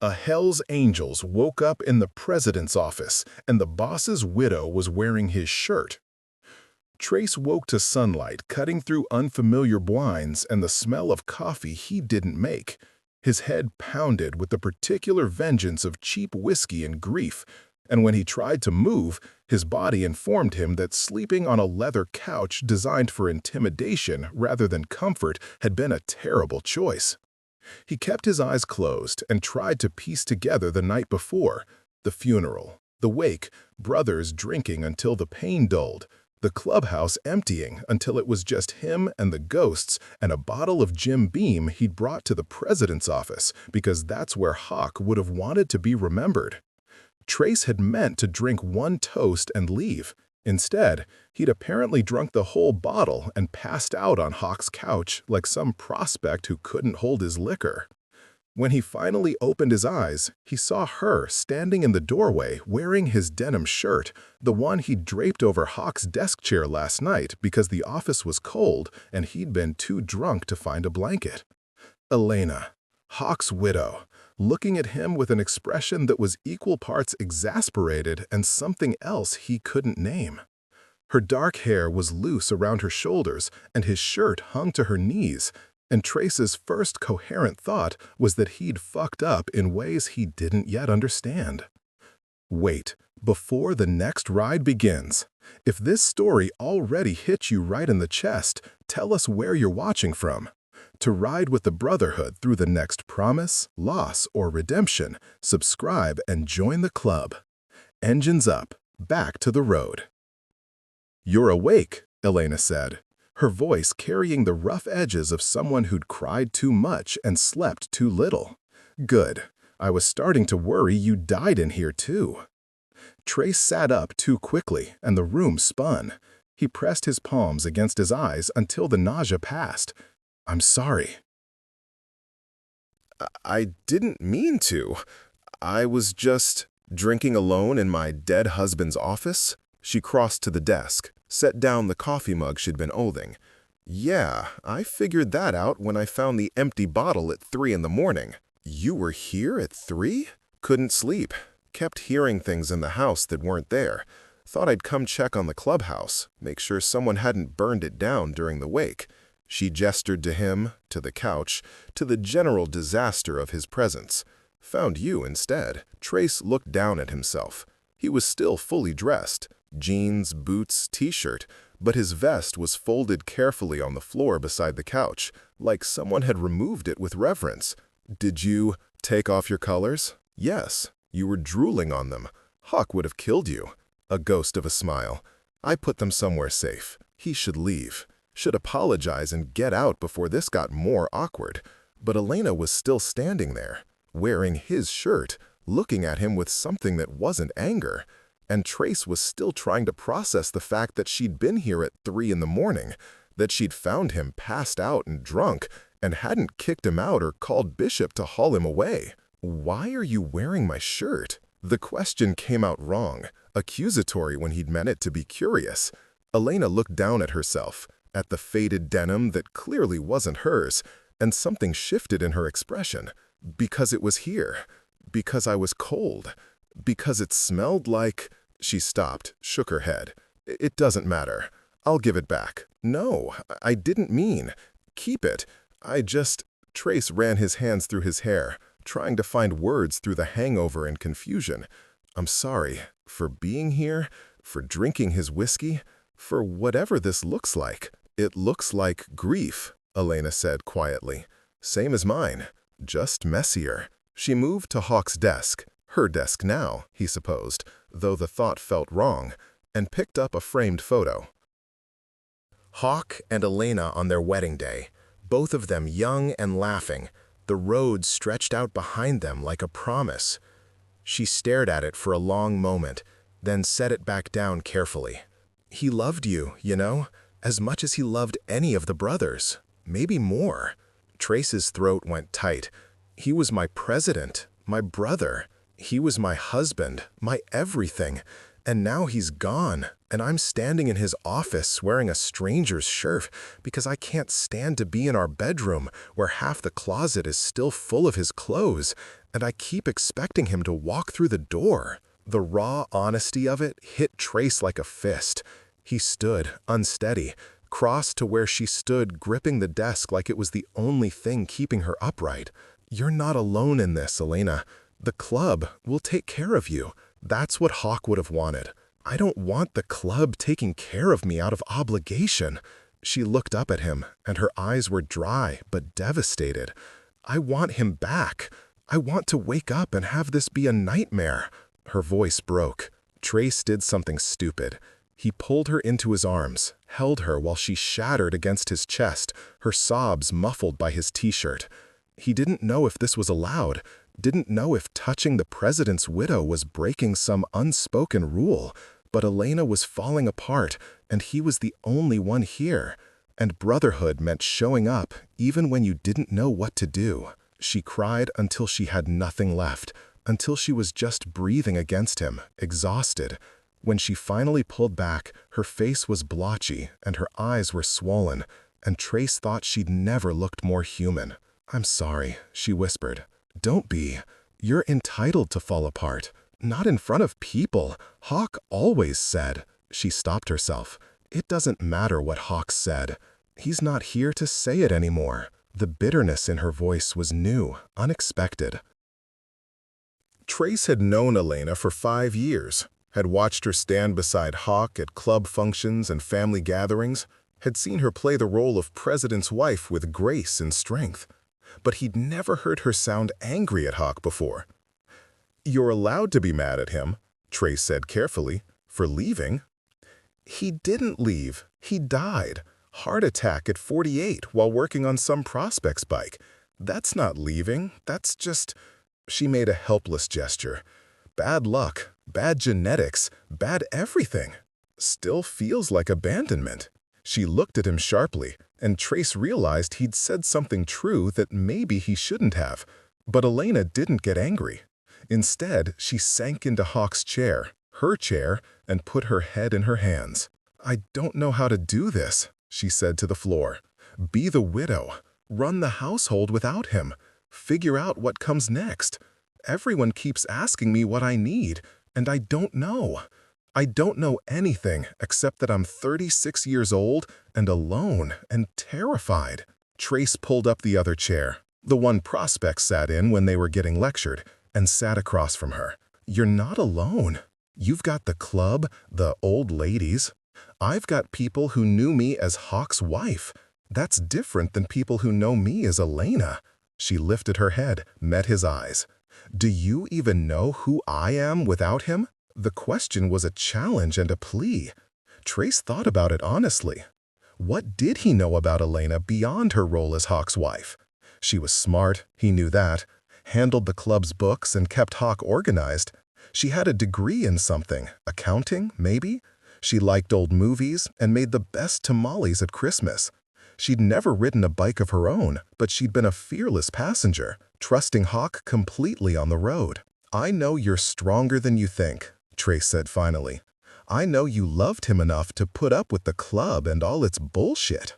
A Hell's Angels woke up in the president's office, and the boss's widow was wearing his shirt. Trace woke to sunlight cutting through unfamiliar blinds and the smell of coffee he didn't make. His head pounded with the particular vengeance of cheap whiskey and grief, and when he tried to move, his body informed him that sleeping on a leather couch designed for intimidation rather than comfort had been a terrible choice. He kept his eyes closed and tried to piece together the night before, the funeral, the wake, brothers drinking until the pain dulled, the clubhouse emptying until it was just him and the ghosts and a bottle of Jim Beam he'd brought to the president's office because that's where Hawk would have wanted to be remembered. Trace had meant to drink one toast and leave. Instead, he'd apparently drunk the whole bottle and passed out on Hawk's couch like some prospect who couldn't hold his liquor. When he finally opened his eyes, he saw her standing in the doorway wearing his denim shirt, the one he'd draped over Hawk's desk chair last night because the office was cold and he'd been too drunk to find a blanket. Elena, Hawk's widow, looking at him with an expression that was equal parts exasperated and something else he couldn't name. Her dark hair was loose around her shoulders and his shirt hung to her knees, and Trace's first coherent thought was that he'd fucked up in ways he didn't yet understand. Wait, before the next ride begins. If this story already hit you right in the chest, tell us where you're watching from. To ride with the Brotherhood through the next promise, loss, or redemption, subscribe and join the club. Engines up, back to the road. "You're awake," Elena said, her voice carrying the rough edges of someone who'd cried too much and slept too little. "Good. I was starting to worry you died in here too." Trace sat up too quickly, and the room spun. He pressed his palms against his eyes until the nausea passed. "I'm sorry." I didn't mean to. I was just drinking alone in my dead husband's office." She crossed to the desk, set down the coffee mug she'd been holding. "Yeah, I figured that out when I found the empty bottle at 3 in the morning. You were here at 3? Couldn't sleep. Kept hearing things in the house that weren't there. Thought I'd come check on the clubhouse, make sure someone hadn't burned it down during the wake." She gestured to him, to the couch, to the general disaster of his presence. "Found you instead." Trace looked down at himself. He was still fully dressed, jeans, boots, t-shirt, but his vest was folded carefully on the floor beside the couch, like someone had removed it with reverence. "Did you take off your colors?" "Yes. You were drooling on them. Hawk would have killed you." A ghost of a smile. "I put them somewhere safe. He should leave. Should apologize and get out before this got more awkward." But Elena was still standing there, wearing his shirt, looking at him with something that wasn't anger. And Trace was still trying to process the fact that she'd been here at 3 in the morning, that she'd found him passed out and drunk, and hadn't kicked him out or called Bishop to haul him away. "Why are you wearing my shirt?" The question came out wrong, accusatory when he'd meant it to be curious. Elena looked down at herself, at the faded denim that clearly wasn't hers, and something shifted in her expression. "Because it was here. Because I was cold. Because it smelled like—" She stopped, shook her head. "It doesn't matter. I'll give it back." "No, I didn't mean. Keep it. I just—" Trace ran his hands through his hair, trying to find words through the hangover and confusion. "I'm sorry. For being here. For drinking his whiskey. For whatever this looks like." "It looks like grief," Elena said quietly. "Same as mine. Just messier." She moved to Hawk's desk, her desk now, he supposed, though the thought felt wrong, and picked up a framed photo. Hawk and Elena on their wedding day, both of them young and laughing, the road stretched out behind them like a promise. She stared at it for a long moment, then set it back down carefully. "He loved you, you know, as much as he loved any of the brothers, maybe more." Trace's throat went tight. "He was my president, my brother. He was my husband, my everything. And now he's gone, and I'm standing in his office wearing a stranger's shirt because I can't stand to be in our bedroom where half the closet is still full of his clothes, and I keep expecting him to walk through the door. The raw honesty of it hit Trace like a fist. He stood, unsteady, crossed to where she stood, gripping the desk like it was the only thing keeping her upright. "You're not alone in this, Elena. The club will take care of you." That's what Hawk would have wanted. "I don't want the club taking care of me out of obligation." She looked up at him, and her eyes were dry but devastated. "I want him back. I want to wake up and have this be a nightmare." Her voice broke. Trace did something stupid. He pulled her into his arms, held her while she shattered against his chest, her sobs muffled by his t-shirt. He didn't know if this was allowed, didn't know if touching the president's widow was breaking some unspoken rule, but Elena was falling apart, and he was the only one here. And brotherhood meant showing up even when you didn't know what to do. She cried until she had nothing left, until she was just breathing against him, exhausted. When she finally pulled back, her face was blotchy and her eyes were swollen, and Trace thought she'd never looked more human. "I'm sorry," she whispered. "Don't be. You're entitled to fall apart. Not in front of people. Hawk always said." She stopped herself. It doesn't matter what Hawk said. He's not here to say it anymore. The bitterness in her voice was new, unexpected. Trace had known Elena for 5 years, had watched her stand beside Hawk at club functions and family gatherings, had seen her play the role of president's wife with grace and strength. But he'd never heard her sound angry at Hawk before. "You're allowed to be mad at him," Trace said carefully, "for leaving." "He didn't leave. He died. Heart attack at 48 while working on some prospect's bike. That's not leaving. That's just—" She made a helpless gesture. "Bad luck, bad genetics, bad everything. Still feels like abandonment." She looked at him sharply, and Trace realized he'd said something true that maybe he shouldn't have. But Elena didn't get angry. Instead, she sank into Hawk's chair, her chair, and put her head in her hands. "I don't know how to do this," she said to the floor. "Be the widow. Run the household without him. Figure out what comes next. Everyone keeps asking me what I need, and I don't know. I don't know anything except that I'm 36 years old and alone and terrified." Trace pulled up the other chair, the one Prospect sat in when they were getting lectured, and sat across from her. "You're not alone. You've got the club, the old ladies. I've got people who knew me as Hawk's wife. That's different than people who know me as Elena." She lifted her head, met his eyes. "Do you even know who I am without him?" The question was a challenge and a plea. Trace thought about it honestly. What did he know about Elena beyond her role as Hawk's wife? She was smart, he knew that, handled the club's books and kept Hawk organized. She had a degree in something, accounting, maybe? She liked old movies and made the best tamales at Christmas. She'd never ridden a bike of her own, but she'd been a fearless passenger, trusting Hawk completely on the road. "I know you're stronger than you think," Trace said finally. "I know you loved him enough to put up with the club and all its bullshit."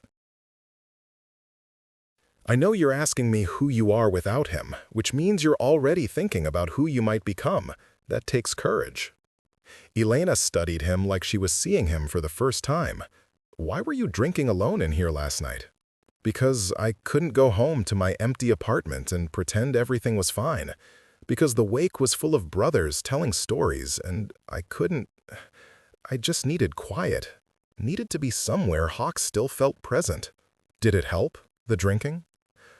"I know you're asking me who you are without him, which means you're already thinking about who you might become. That takes courage." Elena studied him like she was seeing him for the first time. "Why were you drinking alone in here last night?" "Because I couldn't go home to my empty apartment and pretend everything was fine. Because the wake was full of brothers telling stories, and I just needed quiet. Needed to be somewhere Hawk still felt present." "Did it help, the drinking?"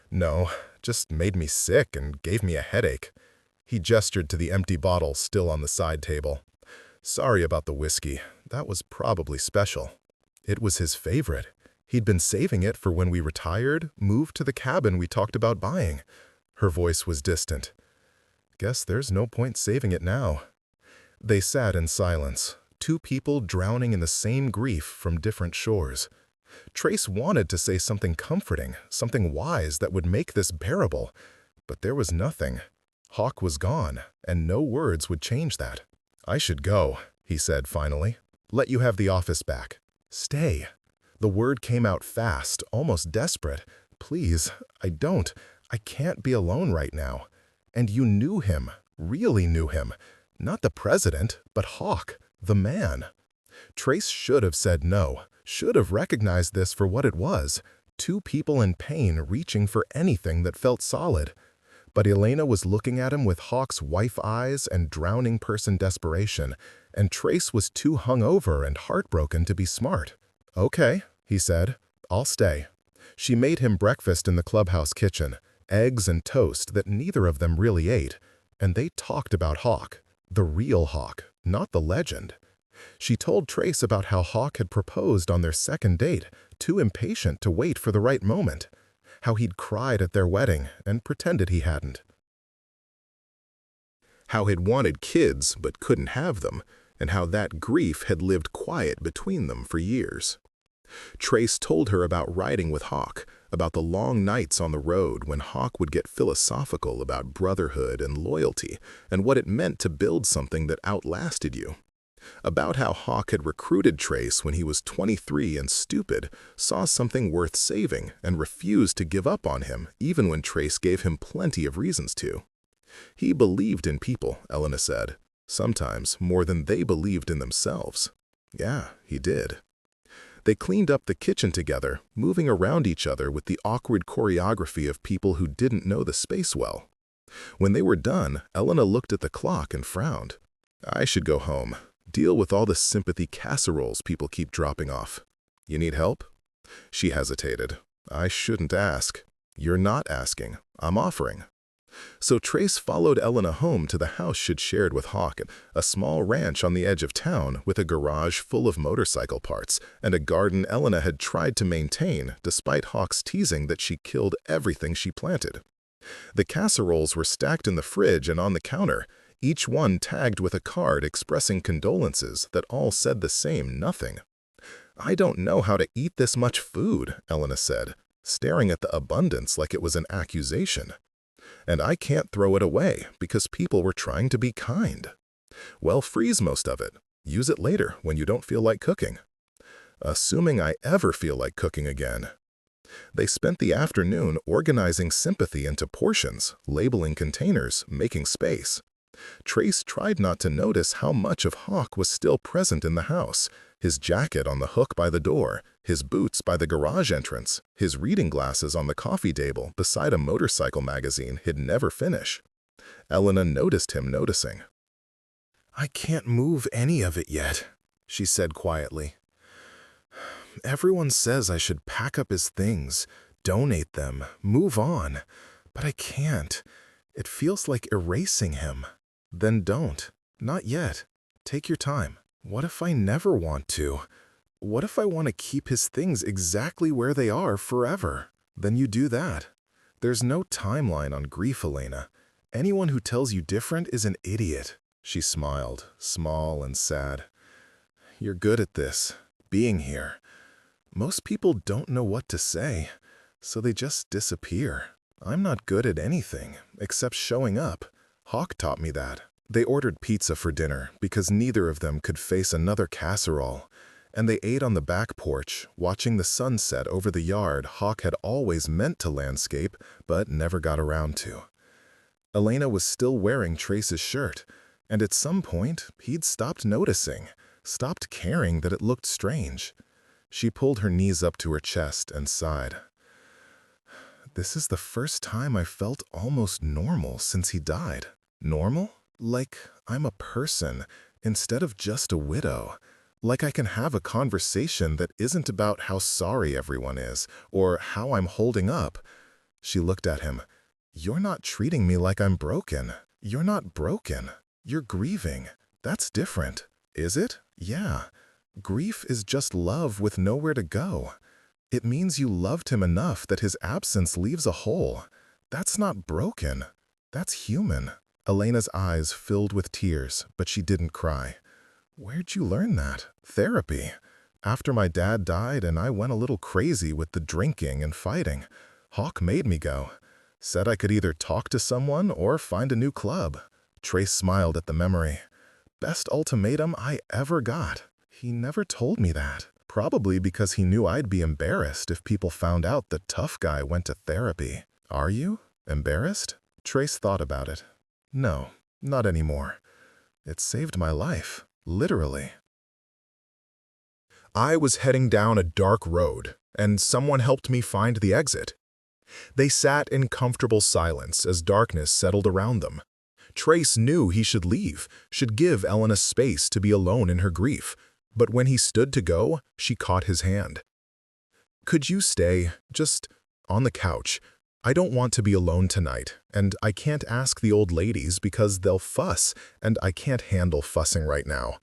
"No, just made me sick and gave me a headache." He gestured to the empty bottle still on the side table. "Sorry about the whiskey. That was probably special." It was his favorite. He'd been saving it for when we retired, moved to the cabin we talked about buying. Her voice was distant. "Guess there's no point saving it now." They sat in silence, two people drowning in the same grief from different shores. Trace wanted to say something comforting, something wise that would make this bearable, but there was nothing. Hawk was gone, and no words would change that. "I should go," he said finally. "Let you have the office back. Stay." The word came out fast, almost desperate. "Please, I can't be alone right now." And you knew him, really knew him. Not the president, but Hawk, the man. Trace should have said no, should have recognized this for what it was. Two people in pain reaching for anything that felt solid. But Elena was looking at him with Hawk's wife eyes and drowning person desperation, and Trace was too hungover and heartbroken to be smart. "Okay," he said, "I'll stay." She made him breakfast in the clubhouse kitchen, eggs and toast that neither of them really ate, and they talked about Hawk, the real Hawk, not the legend. She told Trace about how Hawk had proposed on their second date, too impatient to wait for the right moment. How he'd cried at their wedding and pretended he hadn't. How he'd wanted kids but couldn't have them, and how that grief had lived quiet between them for years. Trace told her about riding with Hawk, about the long nights on the road when Hawk would get philosophical about brotherhood and loyalty and what it meant to build something that outlasted you. About how Hawk had recruited Trace when he was 23 and stupid, saw something worth saving, and refused to give up on him even when Trace gave him plenty of reasons to. He believed in people, Elena said, sometimes more than they believed in themselves. Yeah, he did. They cleaned up the kitchen together, moving around each other with the awkward choreography of people who didn't know the space well. When they were done, Elena looked at the clock and frowned. "I should go home. Deal with all the sympathy casseroles people keep dropping off. You need help?" She hesitated. "I shouldn't ask." "You're not asking. I'm offering." So Trace followed Elena home to the house she'd shared with Hawk, a small ranch on the edge of town with a garage full of motorcycle parts and a garden Elena had tried to maintain despite Hawk's teasing that she killed everything she planted. The casseroles were stacked in the fridge and on the counter, each one tagged with a card expressing condolences that all said the same nothing. "I don't know how to eat this much food," Elena said, staring at the abundance like it was an accusation. "And I can't throw it away because people were trying to be kind." "Well, freeze most of it. Use it later when you don't feel like cooking." "Assuming I ever feel like cooking again." They spent the afternoon organizing sympathy into portions, labeling containers, making space. Trace tried not to notice how much of Hawk was still present in the house, his jacket on the hook by the door, his boots by the garage entrance, his reading glasses on the coffee table beside a motorcycle magazine he'd never finish. Elena noticed him noticing. "I can't move any of it yet," she said quietly. "Everyone says I should pack up his things, donate them, move on, but I can't. It feels like erasing him." "Then don't. Not yet. Take your time." "What if I never want to? What if I want to keep his things exactly where they are forever?" "Then you do that. There's no timeline on grief, Elena. Anyone who tells you different is an idiot." She smiled, small and sad. "You're good at this, being here. Most people don't know what to say, so they just disappear. I'm not good at anything, except showing up. Hawk taught me that." They ordered pizza for dinner because neither of them could face another casserole, and they ate on the back porch, watching the sunset over the yard Hawk had always meant to landscape but never got around to. Elena was still wearing Trace's shirt, and at some point he'd stopped noticing, stopped caring that it looked strange. She pulled her knees up to her chest and sighed. "This is the first time I felt almost normal since he died." "Normal? Like I'm a person instead of just a widow. Like I can have a conversation that isn't about how sorry everyone is or how I'm holding up." She looked at him. "You're not treating me like I'm broken. You're not broken. You're grieving. That's different." "Is it?" "Yeah. Grief is just love with nowhere to go. It means you loved him enough that his absence leaves a hole. That's not broken. That's human." Elena's eyes filled with tears, but she didn't cry. "Where'd you learn that?" "Therapy. After my dad died and I went a little crazy with the drinking and fighting, Hawk made me go. Said I could either talk to someone or find a new club." Trace smiled at the memory. best ultimatum I ever got. He never told me that. Probably because he knew I'd be embarrassed if people found out the tough guy went to therapy. Are you embarrassed? Trace thought about it. No, not anymore. It saved my life, literally. I was heading down a dark road, and someone helped me find the exit. They sat in comfortable silence as darkness settled around them. Trace knew he should leave, should give Elena space to be alone in her grief, but when he stood to go, she caught his hand. "Could you stay, just on the couch? I don't want to be alone tonight, and I can't ask the old ladies because they'll fuss, and I can't handle fussing right now."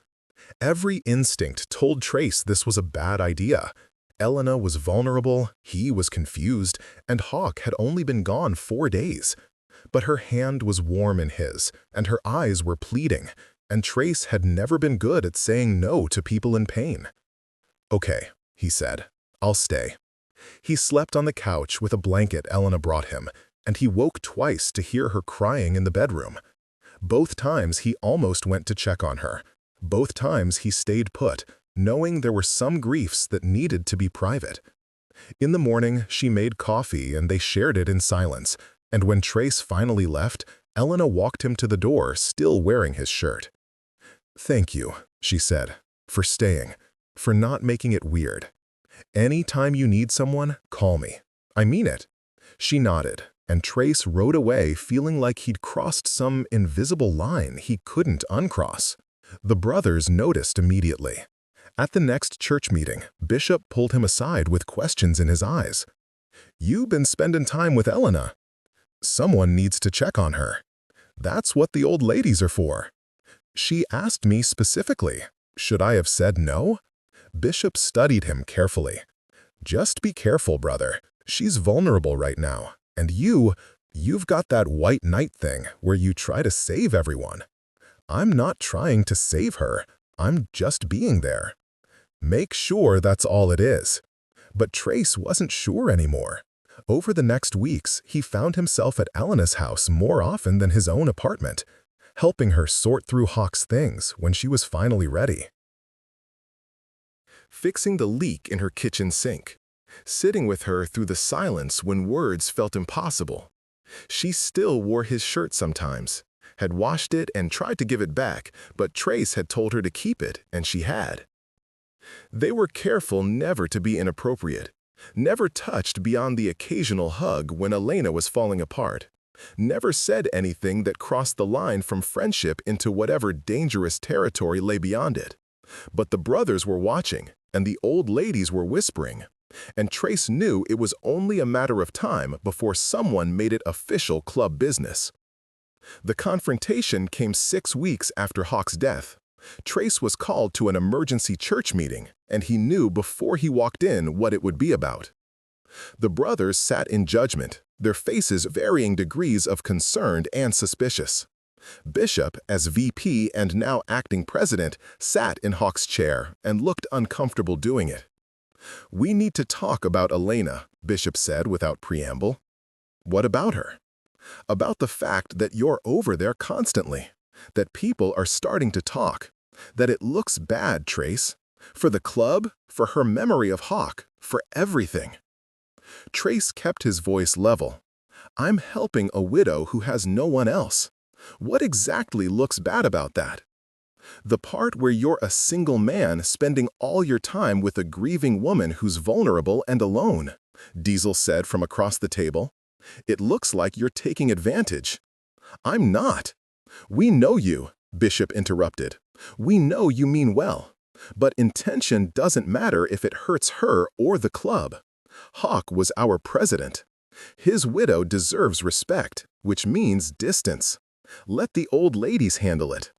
Every instinct told Trace this was a bad idea. Elena was vulnerable, he was confused, and Hawk had only been gone 4 days. But her hand was warm in his, and her eyes were pleading, and Trace had never been good at saying no to people in pain. "Okay," he said, "I'll stay." He slept on the couch with a blanket Elena brought him, and he woke twice to hear her crying in the bedroom. Both times he almost went to check on her. Both times he stayed put, knowing there were some griefs that needed to be private. In the morning, she made coffee and they shared it in silence, and when Trace finally left, Elena walked him to the door, still wearing his shirt. "Thank you," she said, "for staying, for not making it weird. Any time you need someone, call me. I mean it." She nodded, and Trace rode away feeling like he'd crossed some invisible line he couldn't uncross. The brothers noticed immediately. At the next church meeting, Bishop pulled him aside with questions in his eyes. "You've been spending time with Elena. Someone needs to check on her. That's what the old ladies are for. She asked me specifically. Should I have said no?" Bishop studied him carefully. "Just be careful, brother. She's vulnerable right now. And you've got that white knight thing where you try to save everyone. I'm not trying to save her. I'm just being there. Make sure that's all it is." But Trace wasn't sure anymore. Over the next weeks, he found himself at Elena's house more often than his own apartment, helping her sort through Hawk's things when she was finally ready. Fixing the leak in her kitchen sink. Sitting with her through the silence when words felt impossible. She still wore his shirt sometimes, had washed it and tried to give it back, but Trace had told her to keep it, and she had. They were careful never to be inappropriate, never touched beyond the occasional hug when Elena was falling apart, never said anything that crossed the line from friendship into whatever dangerous territory lay beyond it. But the brothers were watching, and the old ladies were whispering, and Trace knew it was only a matter of time before someone made it official club business. The confrontation came 6 weeks after Hawk's death. Trace was called to an emergency church meeting, and he knew before he walked in what it would be about. The brothers sat in judgment, their faces varying degrees of concerned and suspicious. Bishop, as VP and now acting president, sat in Hawk's chair and looked uncomfortable doing it. "We need to talk about Elena," Bishop said without preamble. "What about her?" "About the fact that you're over there constantly, that people are starting to talk, that it looks bad, Trace. For the club, for her memory of Hawk, for everything." Trace kept his voice level. "I'm helping a widow who has no one else. What exactly looks bad about that?" "The part where you're a single man spending all your time with a grieving woman who's vulnerable and alone," Diesel said from across the table. "It looks like you're taking advantage." "I'm not." "We know you," Bishop interrupted. "We know you mean well. But intention doesn't matter if it hurts her or the club. Hawk was our president. His widow deserves respect, which means distance. Let the old ladies handle it."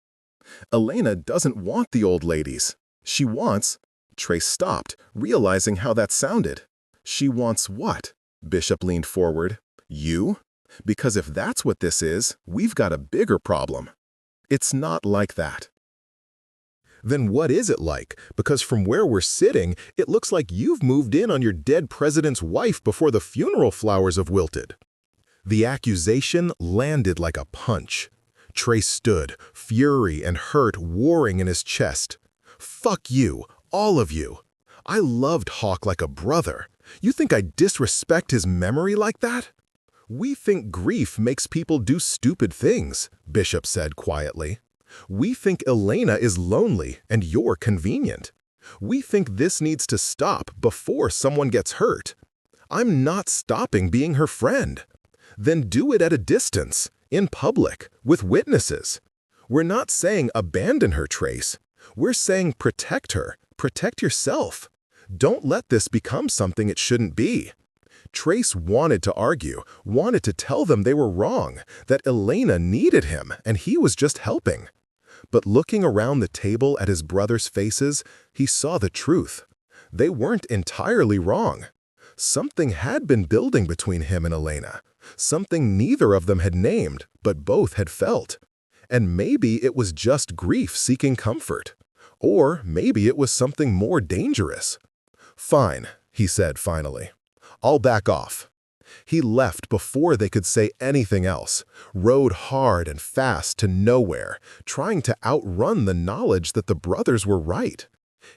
"Elena doesn't want the old ladies. She wants—" Trace stopped, realizing how that sounded. "She wants what?" Bishop leaned forward. "You? Because if that's what this is, we've got a bigger problem." "It's not like that." "Then what is it like? Because from where we're sitting, it looks like you've moved in on your dead president's wife before the funeral flowers have wilted." The accusation landed like a punch. Trace stood, fury and hurt warring in his chest. "Fuck you, all of you. I loved Hawk like a brother. You think I disrespect his memory like that?" "We think grief makes people do stupid things," Bishop said quietly. "We think Elena is lonely and you're convenient. We think this needs to stop before someone gets hurt. I'm not stopping being her friend." "Then do it at a distance, in public, with witnesses." "We're not saying abandon her, Trace. We're saying protect her, protect yourself. Don't let this become something it shouldn't be." Trace wanted to argue, wanted to tell them they were wrong, that Elena needed him and he was just helping. But looking around the table at his brothers' faces, he saw the truth. They weren't entirely wrong. Something had been building between him and Elena, something neither of them had named, but both had felt. And maybe it was just grief seeking comfort. Or maybe it was something more dangerous. "Fine," he said finally. "I'll back off." He left before they could say anything else, rode hard and fast to nowhere, trying to outrun the knowledge that the brothers were right.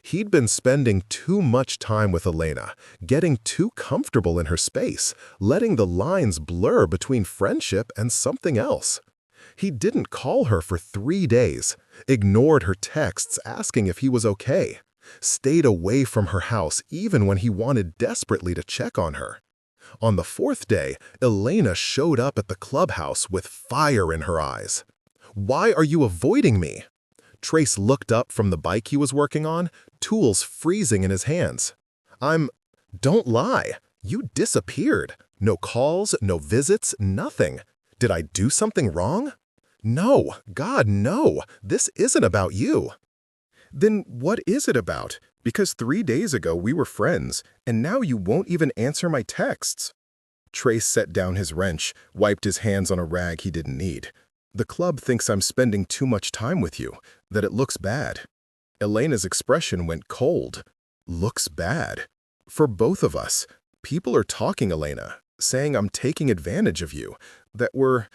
He'd been spending too much time with Elena, getting too comfortable in her space, letting the lines blur between friendship and something else. He didn't call her for 3 days, ignored her texts asking if he was okay, stayed away from her house even when he wanted desperately to check on her. On the 4th day, Elena showed up at the clubhouse with fire in her eyes. "Why are you avoiding me?" Trace looked up from the bike he was working on, tools freezing in his hands. "Don't lie. You disappeared. No calls, no visits, nothing. Did I do something wrong?" "No, God, no. This isn't about you." "Then what is it about? Because 3 days ago we were friends, and now you won't even answer my texts." Trace set down his wrench, wiped his hands on a rag he didn't need. "The club thinks I'm spending too much time with you, that it looks bad." Elena's expression went cold. "Looks bad? For both of us. People are talking, Elena, saying I'm taking advantage of you, that we're—"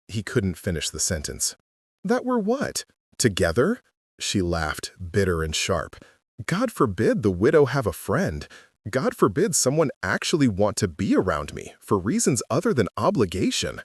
He couldn't finish the sentence. "That we're what? Together?" She laughed, bitter and sharp. "God forbid the widow have a friend. God forbid someone actually want to be around me for reasons other than obligation.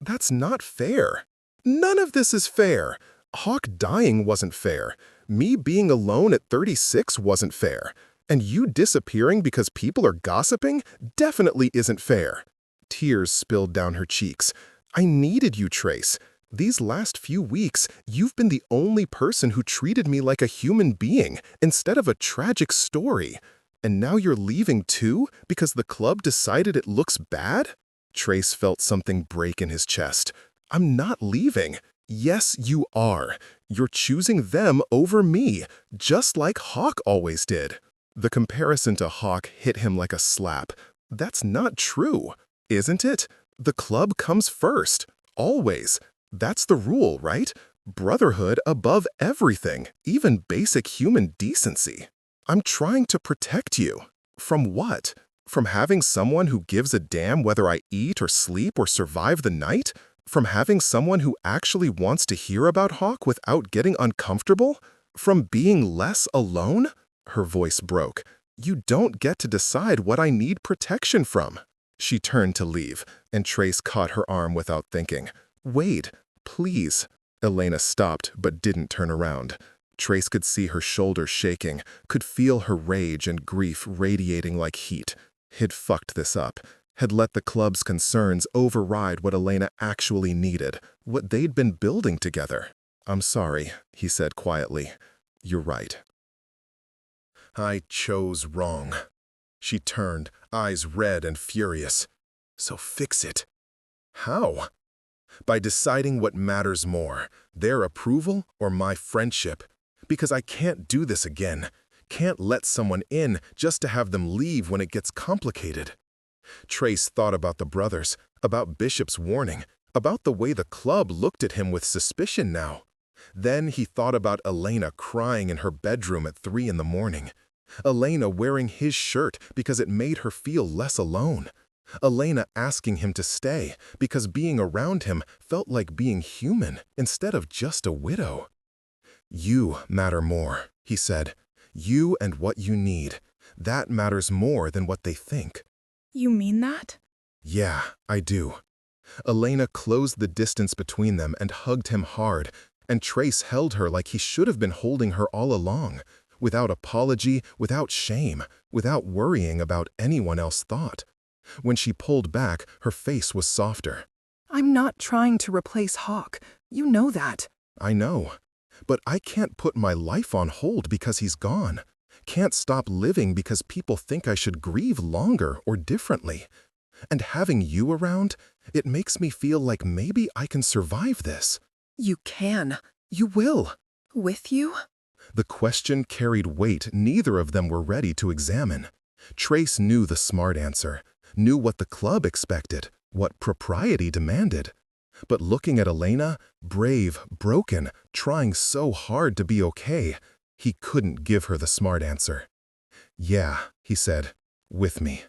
That's not fair. None of this is fair. Hawk dying wasn't fair. Me being alone at 36 wasn't fair. And you disappearing because people are gossiping definitely isn't fair." Tears spilled down her cheeks. "I needed you, Trace. These last few weeks, you've been the only person who treated me like a human being instead of a tragic story. And now you're leaving too because the club decided it looks bad?" Trace felt something break in his chest. "I'm not leaving. Yes, you are. You're choosing them over me, just like Hawk always did." The comparison to Hawk hit him like a slap. That's not true, isn't it? The club comes first, always. That's the rule, right? Brotherhood above everything, even basic human decency. I'm trying to protect you. From what? From having someone who gives a damn whether I eat or sleep or survive the night? From having someone who actually wants to hear about Hawk without getting uncomfortable? From being less alone? Her voice broke. You don't get to decide what I need protection from. She turned to leave, and Trace caught her arm without thinking. Wait, please. Elena stopped but didn't turn around. Trace could see her shoulders shaking, could feel her rage and grief radiating like heat. He'd fucked this up, had let the club's concerns override what Elena actually needed, what they'd been building together. I'm sorry, he said quietly. You're right. I chose wrong. She turned, eyes red and furious. So fix it. How? By deciding what matters more, their approval or my friendship. Because I can't do this again. Can't let someone in just to have them leave when it gets complicated. Trace thought about the brothers, about Bishop's warning, about the way the club looked at him with suspicion now. Then he thought about Elena crying in her bedroom at 3 in the morning. Elena wearing his shirt because it made her feel less alone. Elena asking him to stay because being around him felt like being human instead of just a widow. "You matter more," he said. "You and what you need. That matters more than what they think." You mean that? "Yeah, I do." Elena closed the distance between them and hugged him hard, and Trace held her like he should have been holding her all along, without apology, without shame, without worrying about anyone else's thought. When she pulled back, her face was softer. I'm not trying to replace Hawk. You know that. "I know. But I can't put my life on hold because he's gone. Can't stop living because people think I should grieve longer or differently. And having you around, it makes me feel like maybe I can survive this." You can. "You will." With you? The question carried weight neither of them were ready to examine. Trace knew the smart answer, knew what the club expected, what propriety demanded. But looking at Elena, brave, broken, trying so hard to be okay, he couldn't give her the smart answer. "Yeah," he said, "with me."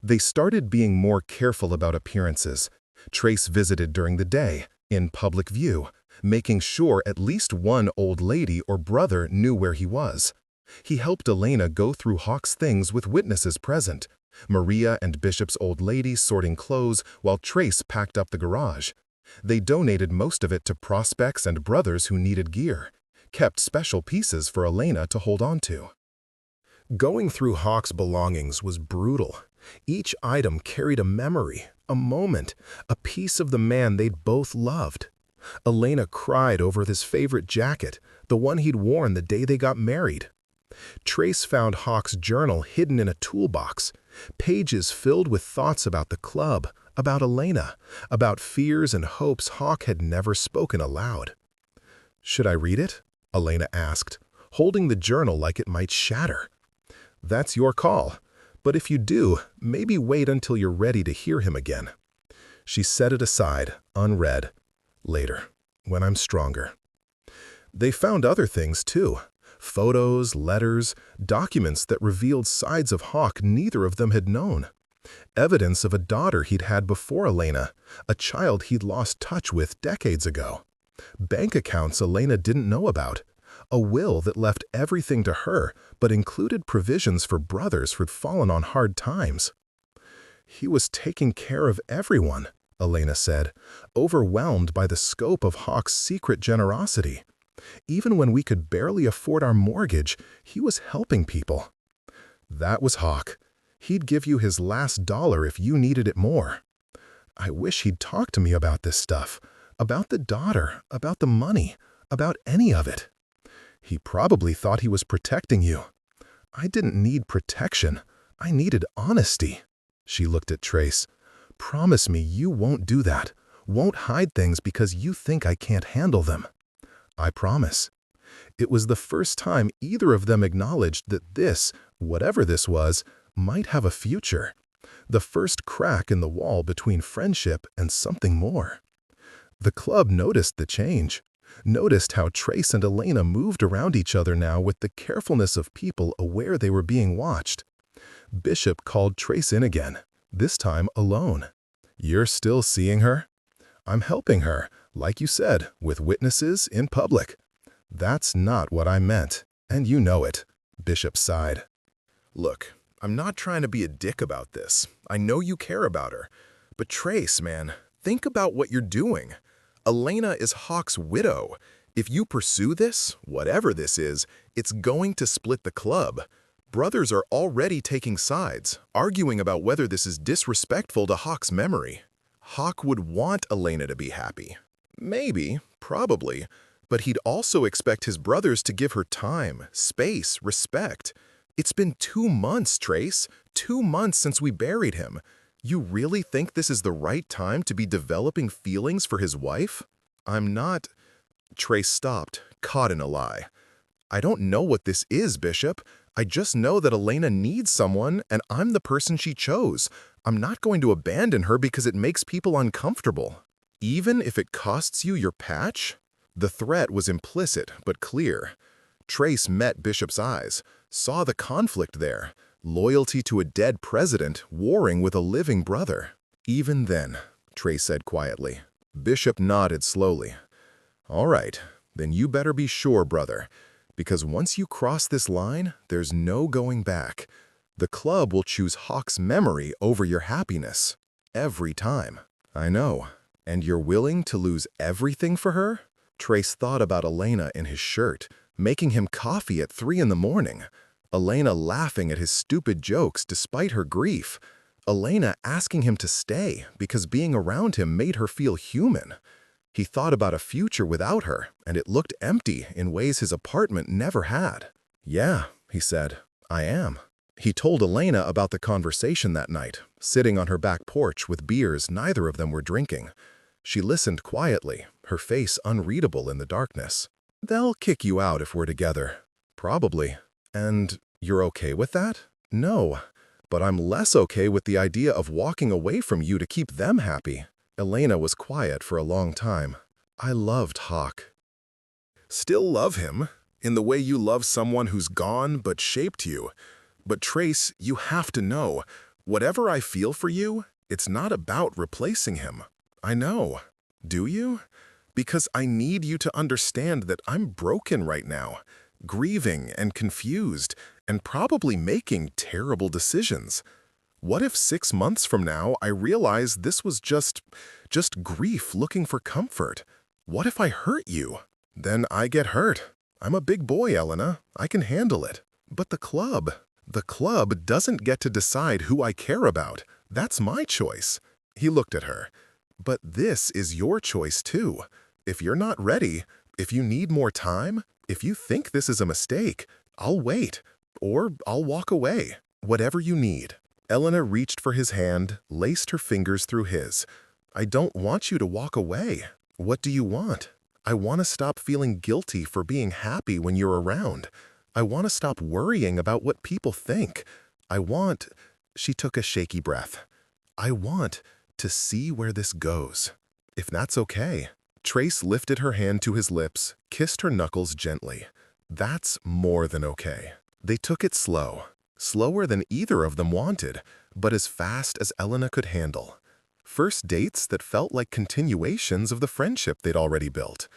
They started being more careful about appearances. Trace visited during the day, in public view, making sure at least one old lady or brother knew where he was. He helped Elena go through Hawk's things with witnesses present, Maria and Bishop's old lady sorting clothes while Trace packed up the garage. They donated most of it to prospects and brothers who needed gear, kept special pieces for Elena to hold on to. Going through Hawk's belongings was brutal. Each item carried a memory, a moment, a piece of the man they'd both loved. Elena cried over his favorite jacket, the one he'd worn the day they got married. Trace found Hawk's journal hidden in a toolbox, pages filled with thoughts about the club, about Elena, about fears and hopes Hawk had never spoken aloud. "Should I read it?" Elena asked, holding the journal like it might shatter. "That's your call, but if you do, maybe wait until you're ready to hear him again." She set it aside, unread. "Later, when I'm stronger." They found other things, too. Photos, letters, documents that revealed sides of Hawk neither of them had known. Evidence of a daughter he'd had before Elena, a child he'd lost touch with decades ago. Bank accounts Elena didn't know about. A will that left everything to her but included provisions for brothers who'd fallen on hard times. "He was taking care of everyone," Elena said, overwhelmed by the scope of Hawk's secret generosity. "Even when we could barely afford our mortgage, he was helping people." "That was Hawk. He'd give you his last dollar if you needed it more." "I wish he'd talk to me about this stuff, about the daughter, about the money, about any of it." "He probably thought he was protecting you." "I didn't need protection. I needed honesty." She looked at Trace. "Promise me you won't do that, won't hide things because you think I can't handle them." "I promise." It was the first time either of them acknowledged that this, whatever this was, might have a future. The first crack in the wall between friendship and something more. The club noticed the change, noticed how Trace and Elena moved around each other now with the carefulness of people aware they were being watched. Bishop called Trace in again, this time alone. "You're still seeing her?" "I'm helping her, like you said, with witnesses in public." "That's not what I meant, and you know it," Bishop sighed. "Look, I'm not trying to be a dick about this. I know you care about her. But Trace, man, think about what you're doing. Elena is Hawk's widow. If you pursue this, whatever this is, it's going to split the club. Brothers are already taking sides, arguing about whether this is disrespectful to Hawk's memory. Hawk would want Elena to be happy. Maybe, probably, but he'd also expect his brothers to give her time, space, respect. It's been 2 months, Trace. 2 months since we buried him. You really think this is the right time to be developing feelings for his wife?" "I'm not—" Trace stopped, caught in a lie. "I don't know what this is, Bishop. I just know that Elena needs someone, and I'm the person she chose. I'm not going to abandon her because it makes people uncomfortable. Even if it costs you your patch?" The threat was implicit but clear. Trace met Bishop's eyes, saw the conflict there, Loyalty to a dead president warring with a living brother. Even then, Trace said quietly. Bishop nodded slowly. All right, then you better be sure, brother, because once you cross this line, there's no going back. The club will choose Hawk's memory over your happiness. Every time. I know. And you're willing to lose everything for her? Trace thought about Elena in his shirt, making him coffee at 3 in the morning. Elena laughing at his stupid jokes despite her grief. Elena asking him to stay because being around him made her feel human. He thought about a future without her, and it looked empty in ways his apartment never had. Yeah, he said, I am. He told Elena about the conversation that night, sitting on her back porch with beers neither of them were drinking. She listened quietly, her face unreadable in the darkness. They'll kick you out if we're together. Probably. And you're okay with that? No. But I'm less okay with the idea of walking away from you to keep them happy. Elena was quiet for a long time. I loved Hawk. Still love him, in the way you love someone who's gone but shaped you. But Trace, you have to know, whatever I feel for you, it's not about replacing him. I know. Do you? Because I need you to understand that I'm broken right now, grieving and confused, and probably making terrible decisions. What if 6 months from now I realize this was just grief looking for comfort? What if I hurt you? Then I get hurt. I'm a big boy, Elena. I can handle it. But the club doesn't get to decide who I care about. That's my choice. He looked at her. But this is your choice too. If you're not ready, if you need more time, if you think this is a mistake, I'll wait. Or I'll walk away. Whatever you need. Elena reached for his hand, laced her fingers through his. I don't want you to walk away. What do you want? I want to stop feeling guilty for being happy when you're around. I want to stop worrying about what people think. She took a shaky breath. I want to see where this goes. If that's okay. Trace lifted her hand to his lips, kissed her knuckles gently. That's more than okay. They took it slow. Slower than either of them wanted, but as fast as Elena could handle. First dates that felt like continuations of the friendship they'd already built.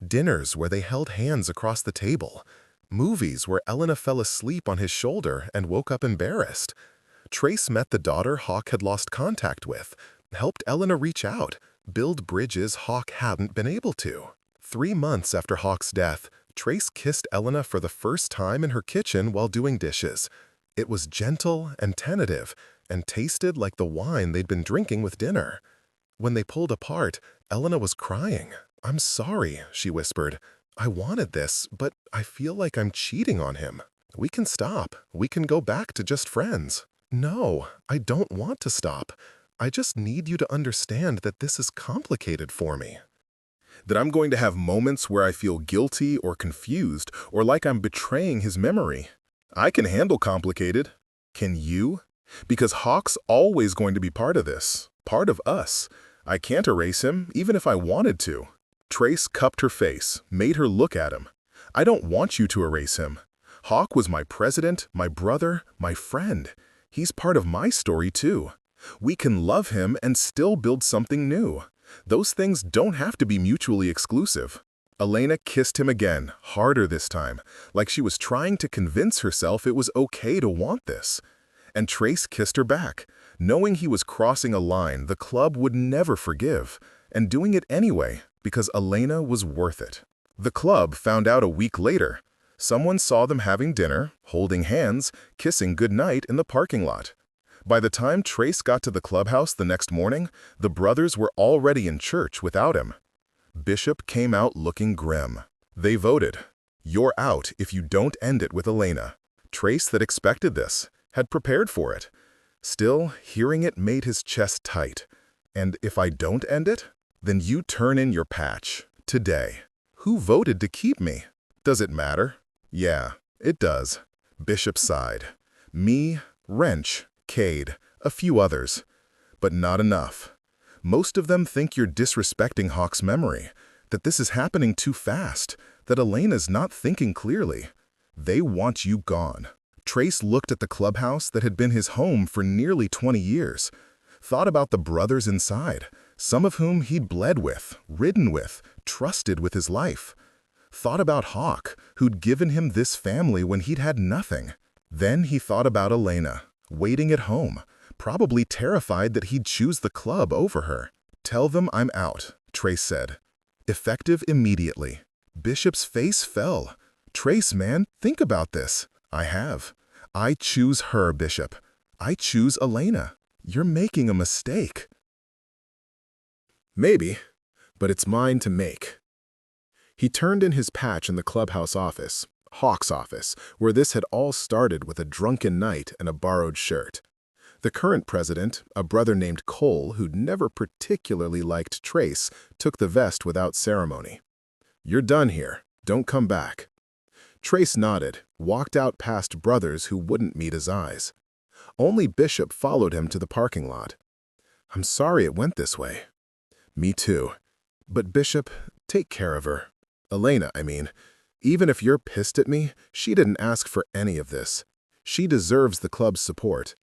Dinners where they held hands across the table. Movies where Elena fell asleep on his shoulder and woke up embarrassed. Trace met the daughter Hawk had lost contact with, helped Elena reach out, build bridges Hawk hadn't been able to. 3 months after Hawk's death, Trace kissed Elena for the first time in her kitchen while doing dishes. It was gentle and tentative, and tasted like the wine they'd been drinking with dinner. When they pulled apart, Elena was crying. I'm sorry, she whispered. I wanted this, but I feel like I'm cheating on him. We can stop. We can go back to just friends. No, I don't want to stop. I just need you to understand that this is complicated for me. That I'm going to have moments where I feel guilty or confused or like I'm betraying his memory. I can handle complicated. Can you? Because Hawk's always going to be part of this, part of us. I can't erase him, even if I wanted to. Trace cupped her face, made her look at him. I don't want you to erase him. Hawk was my president, my brother, my friend. He's part of my story too. We can love him and still build something new. Those things don't have to be mutually exclusive. Elena kissed him again, harder this time, like she was trying to convince herself it was okay to want this. And Trace kissed her back, knowing he was crossing a line the club would never forgive, and doing it anyway because Elena was worth it. The club found out a week later. Someone saw them having dinner, holding hands, kissing goodnight in the parking lot. By the time Trace got to the clubhouse the next morning, the brothers were already in church without him. Bishop came out looking grim. They voted. You're out if you don't end it with Elena. Trace, that expected this, had prepared for it. Still, hearing it made his chest tight. And if I don't end it, then you turn in your patch. Today. Who voted to keep me? Does it matter? Yeah, it does. Bishop sighed. Me, Wrench, Cade, a few others. But not enough. Most of them think you're disrespecting Hawk's memory, that this is happening too fast, that Elena's not thinking clearly. They want you gone. Trace looked at the clubhouse that had been his home for nearly 20 years, thought about the brothers inside, some of whom he'd bled with, ridden with, trusted with his life. Thought about Hawk, who'd given him this family when he'd had nothing. Then he thought about Elena, waiting at home, probably terrified that he'd choose the club over her. "Tell them I'm out," Trace said. Effective immediately. Bishop's face fell. "Trace, man, think about this." "I have. I choose her, Bishop. I choose Elena. You're making a mistake." "Maybe, but it's mine to make." He turned in his patch in the clubhouse office, Hawk's office, where this had all started with a drunken night and a borrowed shirt. The current president, a brother named Cole, who'd never particularly liked Trace, took the vest without ceremony. "You're done here. Don't come back." Trace nodded, walked out past brothers who wouldn't meet his eyes. Only Bishop followed him to the parking lot. "I'm sorry it went this way." "Me too. But Bishop, take care of her. Elena, I mean. Even if you're pissed at me, she didn't ask for any of this. She deserves the club's support.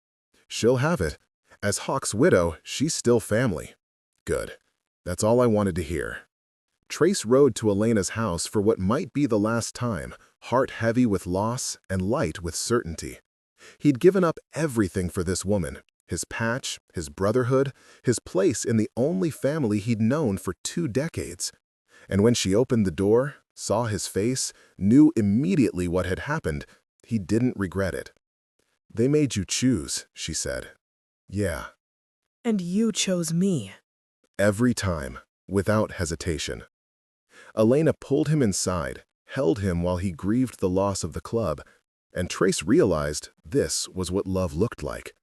She'll have it. As Hawk's widow, she's still family." "Good. That's all I wanted to hear." Trace rode to Elena's house for what might be the last time, heart heavy with loss and light with certainty. He'd given up everything for this woman, his patch, his brotherhood, his place in the only family he'd known for 2 decades. And when she opened the door, saw his face, knew immediately what had happened, he didn't regret it. "They made you choose," she said. "Yeah." "And you chose me." Every time, without hesitation. Elena pulled him inside, held him while he grieved the loss of the club, and Trace realized this was what love looked like.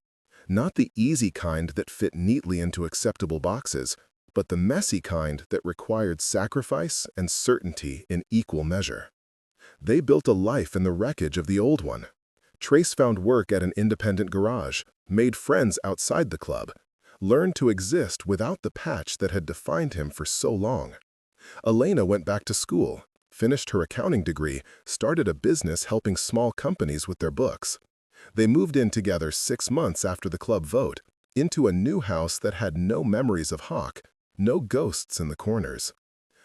Not the easy kind that fit neatly into acceptable boxes, but the messy kind that required sacrifice and certainty in equal measure. They built a life in the wreckage of the old one. Trace found work at an independent garage, made friends outside the club, learned to exist without the patch that had defined him for so long. Elena went back to school, finished her accounting degree, started a business helping small companies with their books. They moved in together 6 months after the club vote, into a new house that had no memories of Hawk, no ghosts in the corners.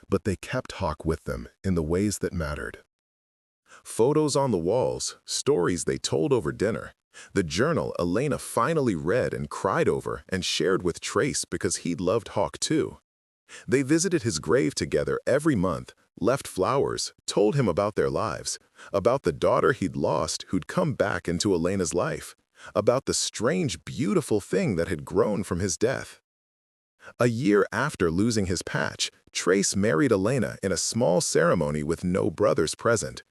But they kept Hawk with them in the ways that mattered. Photos on the walls, stories they told over dinner, the journal Elena finally read and cried over and shared with Trace because he'd loved Hawk too. They visited his grave together every month, left flowers, told him about their lives, about the daughter he'd lost who'd come back into Elena's life, about the strange, beautiful thing that had grown from his death. A year after losing his patch, Trace married Elena in a small ceremony with no brothers present.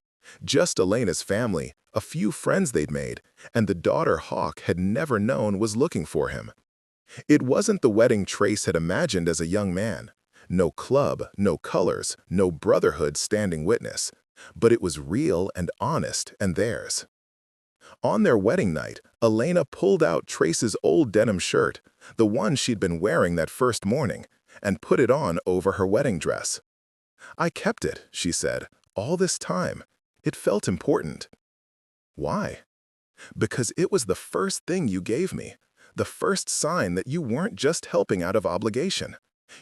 Just Elena's family, a few friends they'd made, and the daughter Hawk had never known was looking for him. It wasn't the wedding Trace had imagined as a young man. No club, no colors, no brotherhood standing witness. But it was real and honest and theirs. On their wedding night, Elena pulled out Trace's old denim shirt, the one she'd been wearing that first morning, and put it on over her wedding dress. "I kept it," she said, "all this time. It felt important." "Why?" "Because it was the first thing you gave me, the first sign that you weren't just helping out of obligation.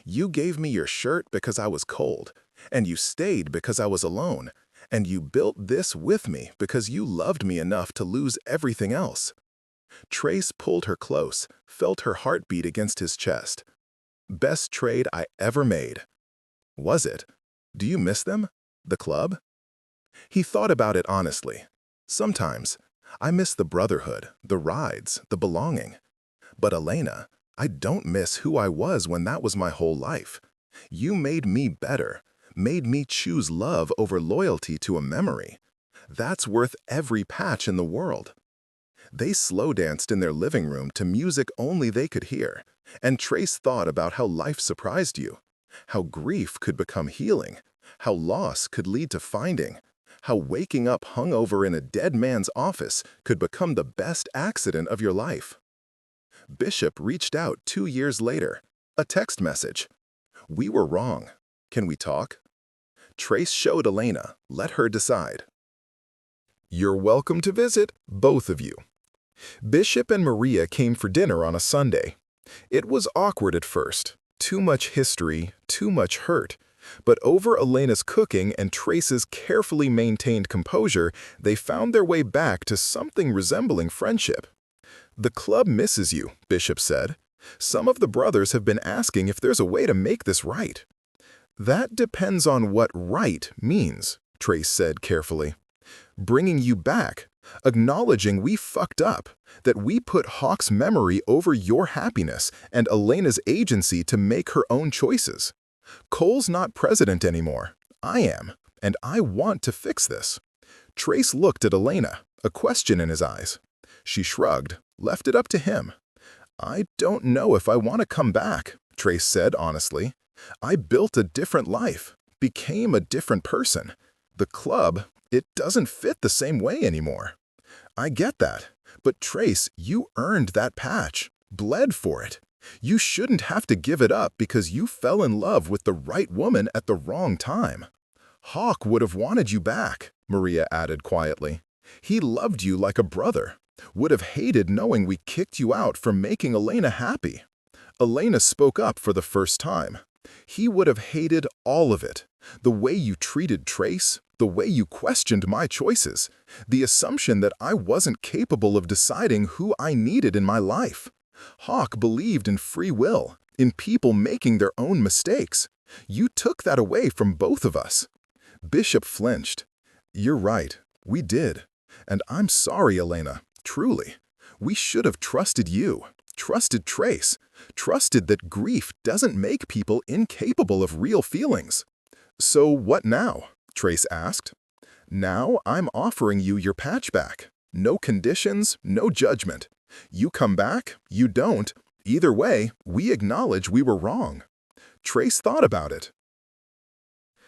You gave me your shirt because I was cold, and you stayed because I was alone, and you built this with me because you loved me enough to lose everything else." Trace pulled her close, felt her heartbeat against his chest. "Best trade I ever made." "Was it? Do you miss them? The club?" He thought about it honestly. "Sometimes. I miss the brotherhood, the rides, the belonging. But Elena, I don't miss who I was when that was my whole life. You made me better, made me choose love over loyalty to a memory. That's worth every patch in the world." They slow danced in their living room to music only they could hear, and Trace thought about how life surprised you, how grief could become healing, how loss could lead to finding, how waking up hungover in a dead man's office could become the best accident of your life. Bishop reached out 2 years later, a text message. "We were wrong. Can we talk?" Trace showed Elena, let her decide. You're welcome to visit, both of you. Bishop and Maria came for dinner on a Sunday. It was awkward at first. Too much history, too much hurt. But over Elena's cooking and Trace's carefully maintained composure, they found their way back to something resembling friendship. "The club misses you," Bishop said. "Some of the brothers have been asking if there's a way to make this right." "That depends on what right means," Trace said carefully. "Bringing you back, acknowledging we fucked up, that we put Hawk's memory over your happiness and Elena's agency to make her own choices. Cole's not president anymore. I am, and I want to fix this." Trace looked at Elena, a question in his eyes. She shrugged, left it up to him. "I don't know if I want to come back," Trace said honestly. "I built a different life, became a different person. The club, it doesn't fit the same way anymore." "I get that. But Trace, you earned that patch, bled for it. You shouldn't have to give it up because you fell in love with the right woman at the wrong time." "Hawk would have wanted you back," Maria added quietly. "He loved you like a brother. Would have hated knowing we kicked you out for making Elena happy." Elena spoke up for the first time. "He would have hated all of it. The way you treated Trace, the way you questioned my choices, the assumption that I wasn't capable of deciding who I needed in my life. Hawk believed in free will, in people making their own mistakes. You took that away from both of us." Bishop flinched. "You're right, we did. And I'm sorry, Elena, truly. We should have trusted you, trusted Trace, trusted that grief doesn't make people incapable of real feelings." "So what now?" Trace asked. "Now I'm offering you your patch back. No conditions, no judgment. You come back, you don't. Either way, we acknowledge we were wrong." Trace thought about it.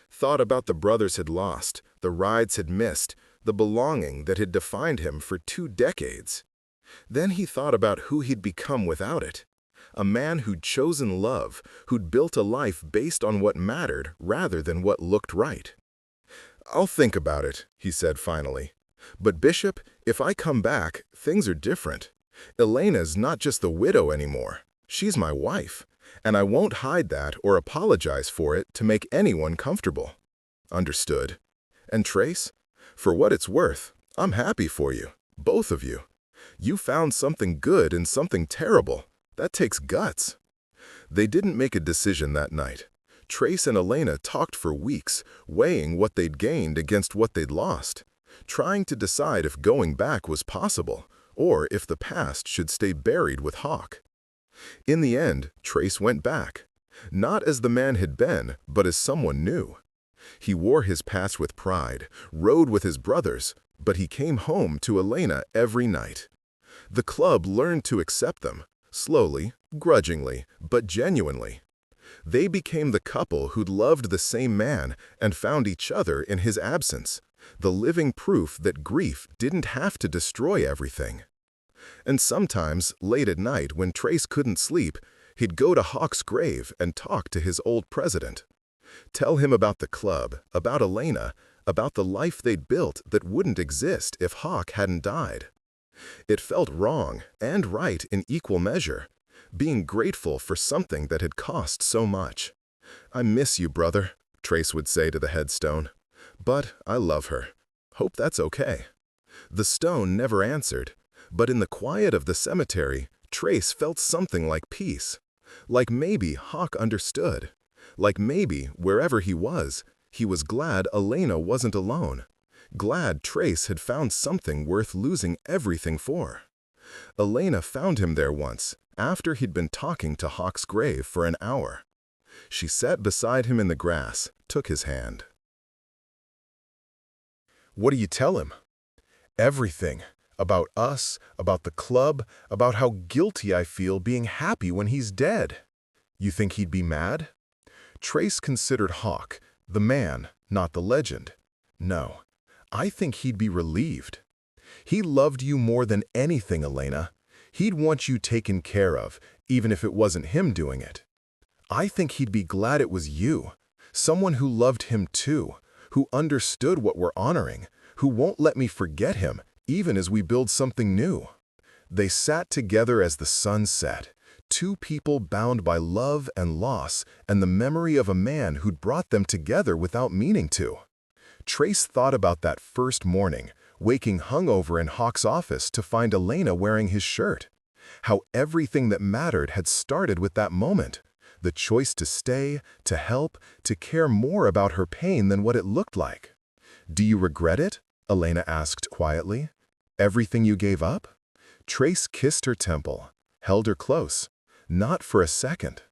Thought about the brothers had lost, the rides had missed, the belonging that had defined him for 2 decades. Then he thought about who he'd become without it. A man who'd chosen love, who'd built a life based on what mattered rather than what looked right. "I'll think about it," he said finally. "But Bishop, if I come back, things are different. Elena's not just the widow anymore. She's my wife, and I won't hide that or apologize for it to make anyone comfortable." "Understood. And Trace, for what it's worth, I'm happy for you, both of you. You found something good in something terrible. That takes guts." They didn't make a decision that night. Trace and Elena talked for weeks, weighing what they'd gained against what they'd lost, trying to decide if going back was possible, or if the past should stay buried with Hawk. In the end, Trace went back, not as the man had been, but as someone new. He wore his past with pride, rode with his brothers, but he came home to Elena every night. The club learned to accept them, slowly, grudgingly, but genuinely. They became the couple who'd loved the same man and found each other in his absence, the living proof that grief didn't have to destroy everything. And sometimes, late at night when Trace couldn't sleep, he'd go to Hawk's grave and talk to his old president. Tell him about the club, about Elena, about the life they'd built that wouldn't exist if Hawk hadn't died. It felt wrong and right in equal measure, being grateful for something that had cost so much. "I miss you, brother," Trace would say to the headstone. "But I love her. Hope that's okay." The stone never answered, but in the quiet of the cemetery, Trace felt something like peace. Like maybe Hawk understood. Like maybe, wherever he was glad Elena wasn't alone. Glad Trace had found something worth losing everything for. Elena found him there once, after he'd been talking to Hawk's grave for an hour. She sat beside him in the grass, took his hand. "What do you tell him?" "Everything. About us, about the club, about how guilty I feel being happy when he's dead." "You think he'd be mad?" Trace considered Hawk, the man, not the legend. "No, I think he'd be relieved. He loved you more than anything, Elena. He'd want you taken care of, even if it wasn't him doing it. I think he'd be glad it was you, someone who loved him too, who understood what we're honoring, who won't let me forget him, even as we build something new." They sat together as the sun set, two people bound by love and loss and the memory of a man who'd brought them together without meaning to. Trace thought about that first morning, waking hungover in Hawk's office to find Elena wearing his shirt. How everything that mattered had started with that moment. The choice to stay, to help, to care more about her pain than what it looked like. "Do you regret it?" Elena asked quietly. "Everything you gave up?" Trace kissed her temple, held her close. Not for a second.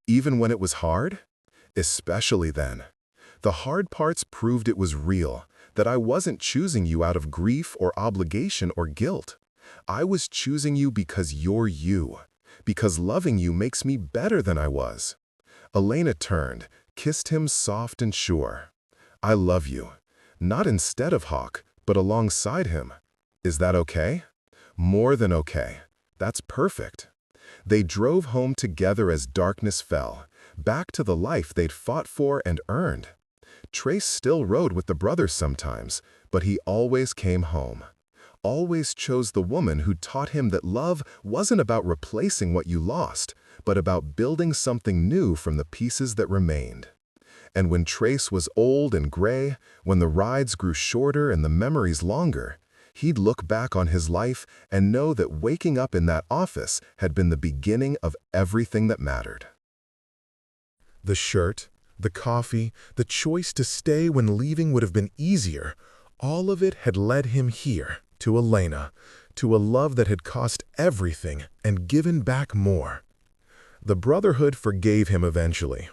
Even when it was hard? Especially then. The hard parts proved it was real, that I wasn't choosing you out of grief or obligation or guilt. I was choosing you because you're you, because loving you makes me better than I was. Elena turned, kissed him soft and sure. "I love you. Not instead of Hawk, but alongside him. Is that okay?" "More than okay. That's perfect." They drove home together as darkness fell, back to the life they'd fought for and earned. Trace still rode with the brothers sometimes, but he always came home. Always chose the woman who taught him that love wasn't about replacing what you lost, but about building something new from the pieces that remained. And when Trace was old and gray, when the rides grew shorter and the memories longer, he'd look back on his life and know that waking up in that office had been the beginning of everything that mattered. The shirt, the coffee, the choice to stay when leaving would have been easier, all of it had led him here, to Elena, to a love that had cost everything and given back more. The Brotherhood forgave him eventually,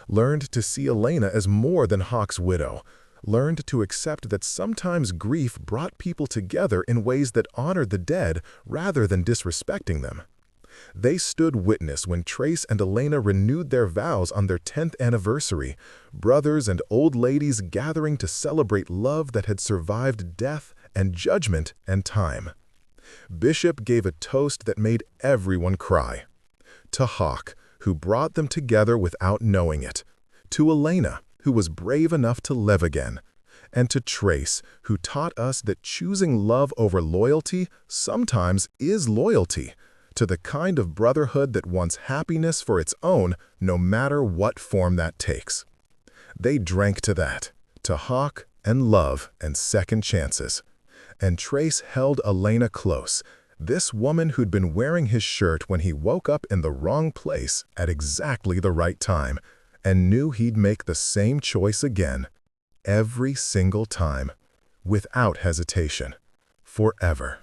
learned to see Elena as more than Hawk's widow, learned to accept that sometimes grief brought people together in ways that honored the dead rather than disrespecting them. They stood witness when Trace and Elena renewed their vows on their 10th anniversary, brothers and old ladies gathering to celebrate love that had survived death and judgment and time. Bishop gave a toast that made everyone cry. To Hawk, who brought them together without knowing it. To Elena, who was brave enough to live again. And to Trace, who taught us that choosing love over loyalty sometimes is loyalty, to the kind of brotherhood that wants happiness for its own, no matter what form that takes. They drank to that, to Hawk and love and second chances. And Trace held Elena close, this woman who'd been wearing his shirt when he woke up in the wrong place at exactly the right time, and knew he'd make the same choice again, every single time, without hesitation, forever.